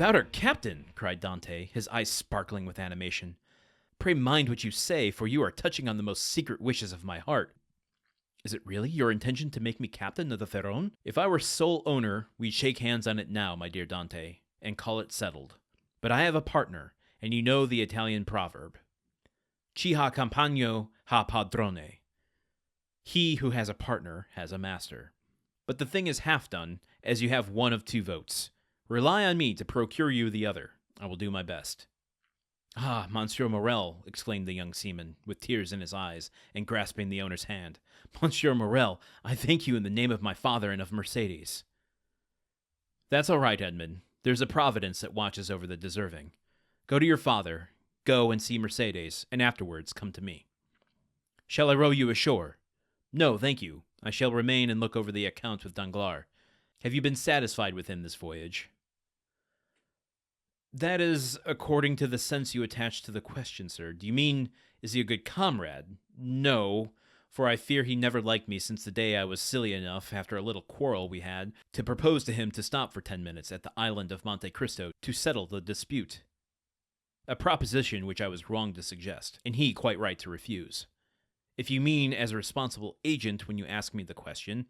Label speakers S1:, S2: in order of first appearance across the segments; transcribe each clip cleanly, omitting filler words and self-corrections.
S1: Without our captain, cried Dante, his eyes sparkling with animation. Pray mind what you say, for you are touching on the most secret wishes of my heart. Is it really your intention to make me captain of the Pharaon? If I were sole owner, we'd shake hands on it now, my dear Dante, and call it settled. But I have a partner, and you know the Italian proverb. Chi ha compagno ha padrone. He who has a partner has a master. But the thing is half done, as you have one of 2 votes. Rely on me to procure you the other. I will do my best. Ah, Monsieur Morrel, exclaimed the young seaman, with tears in his eyes, and grasping the owner's hand. Monsieur Morrel, I thank you in the name of my father and of Mercédès. That's all right, Edmond. There's a providence that watches over the deserving. Go to your father, go and see Mercédès, and afterwards come to me. Shall I row you ashore? No, thank you. I shall remain and look over the accounts with Danglars. Have you been satisfied with him this voyage? That is according to the sense you attach to the question, sir. Do you mean, is he a good comrade? No, for I fear he never liked me since the day I was silly enough, after a little quarrel we had, to propose to him to stop for 10 minutes at the island of Monte Cristo to settle the dispute. A proposition which I was wrong to suggest, and he quite right to refuse. If you mean as a responsible agent when you ask me the question,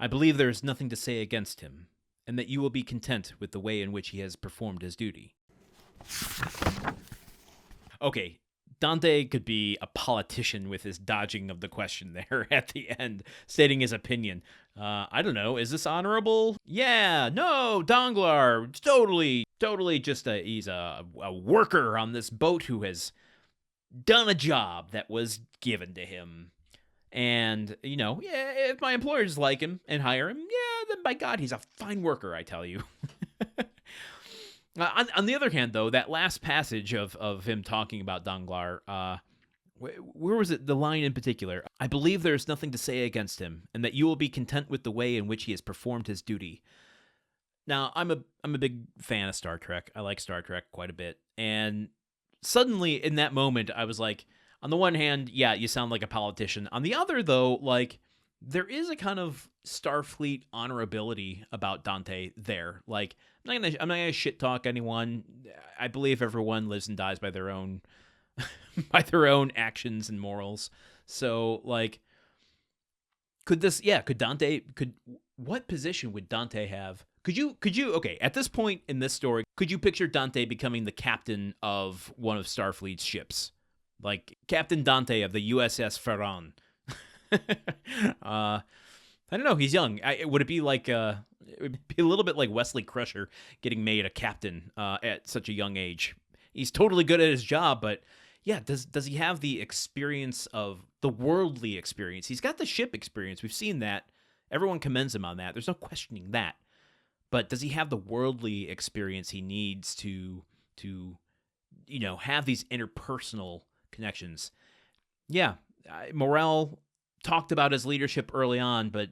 S1: I believe there is nothing to say against him, and that you will be content with the way in which he has performed his duty. Okay, Dante could be a politician with his dodging of the question there at the end, stating his opinion. I don't know, is this honorable? Yeah, no, Danglars, totally just he's a worker on this boat who has done a job that was given to him. And, yeah, if my employers like him and hire him, yeah, then by God, he's a fine worker, I tell you. On the other hand, though, that last passage of him talking about Danglars, where was it, the line in particular? I believe there is nothing to say against him, and that you will be content with the way in which he has performed his duty. Now, I'm a big fan of Star Trek. I like Star Trek quite a bit. And suddenly, in that moment, I was like, on the one hand, yeah, you sound like a politician. On the other, though, like, there is a kind of Starfleet honorability about Dante there. Like, I'm not gonna shit talk anyone. I believe everyone lives and dies by their own by their own actions and morals. So, like, what position would Dante have? Could you, okay, at this point in this story, could you picture Dante becoming the captain of one of Starfleet's ships? Like, Captain Dante of the USS Pharaon. I don't know, he's young. Would it be like, it would be a little bit like Wesley Crusher getting made a captain at such a young age. He's totally good at his job, but yeah, does he have the experience of the worldly experience? He's got the ship experience. We've seen that. Everyone commends him on that. There's no questioning that. But does he have the worldly experience he needs to have these interpersonal connections? Yeah, Morrel talked about his leadership early on, but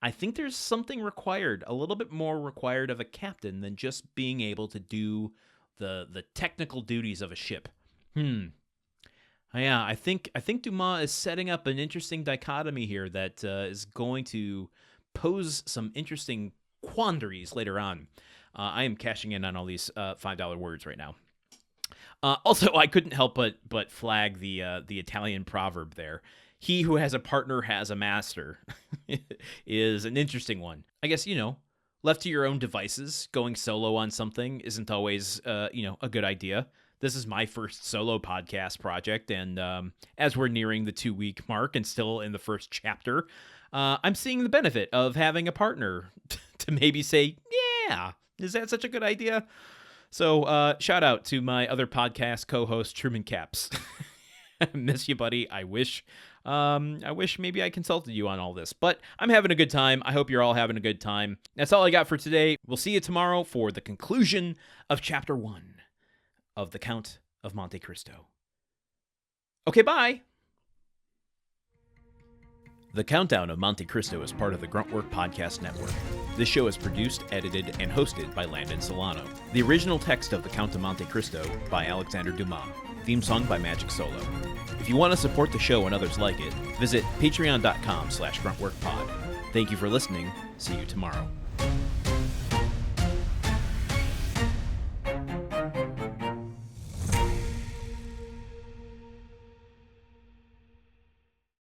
S1: I think there's something required, a little bit more required of a captain than just being able to do the technical duties of a ship. Yeah, I think Dumas is setting up an interesting dichotomy here that is going to pose some interesting quandaries later on. I am cashing in on all these $5 words right now. Also, I couldn't help but flag the Italian proverb there. He who has a partner has a master is an interesting one. I guess, left to your own devices, going solo on something isn't always, a good idea. This is my first solo podcast project, and as we're nearing the 2-week mark and still in the first chapter, I'm seeing the benefit of having a partner to maybe say, yeah, is that such a good idea? So shout out to my other podcast co-host, Truman Caps. Miss you, buddy. I wish maybe I consulted you on all this, but I'm having a good time. I hope you're all having a good time. That's all I got for today. We'll see you tomorrow for the conclusion of Chapter 1 of The Count of Monte Cristo. Okay, bye! The Countdown of Monte Cristo is part of the Gruntwork Podcast Network. This show is produced, edited, and hosted by Landon Solano. The original text of The Count of Monte Cristo by Alexander Dumas. Theme song by Magic Solo. If you want to support the show and others like it, visit patreon.com/gruntworkpod. Thank you for listening. See you tomorrow.